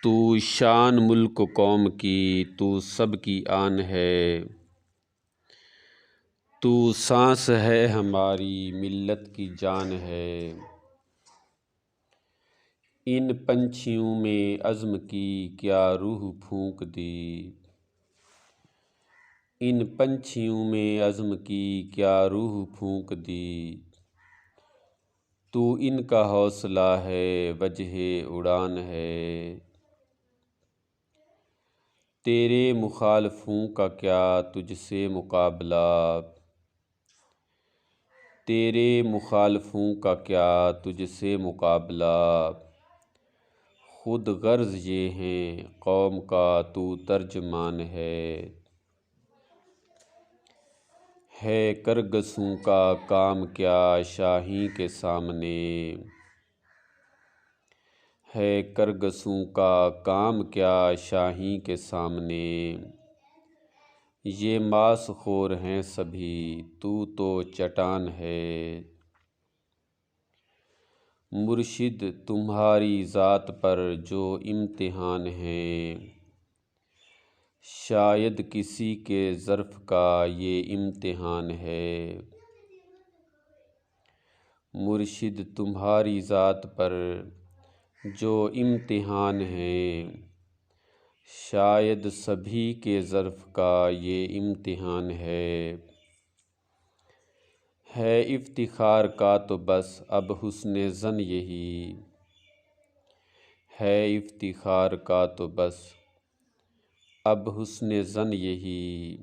تو شان ملک و قوم کی، تو سب کی آن ہے، تو سانس ہے ہماری ملت کی جان ہے۔ ان پنچھیوں میں عزم کی کیا روح پھونک دی، ان پنچھیوں میں عزم کی کیا روح پھونک دی۔ تو ان کا حوصلہ ہے وجہ اڑان ہے، تیرے مخالفوں کا کیا تجھ سے مقابلہ، تیرے مخالفوں کا کیا تجھ سے مقابلہ۔ خود غرض یہ ہیں قوم کا تو ترجمان ہے کرگسوں کا کام کیا شاہیں کے سامنے، ہے کرگسوں کا کام کیا شاہیں کے سامنے۔ یہ ماس خور ہیں سبھی تو چٹان ہے، مرشد تمہاری ذات پر جو امتحان ہے، شاید کسی کے ظرف کا یہ امتحان ہے۔ مرشد تمہاری ذات پر جو امتحان ہے، شاید سبھی کے ظرف کا یہ امتحان ہے۔ ہے افتخار کا تو بس اب حسن ظن یہی، ہے افتخار کا تو بس اب حسن ظن یہی۔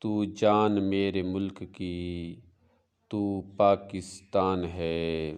تو جان میرے ملک کی، تو پاکستان ہے۔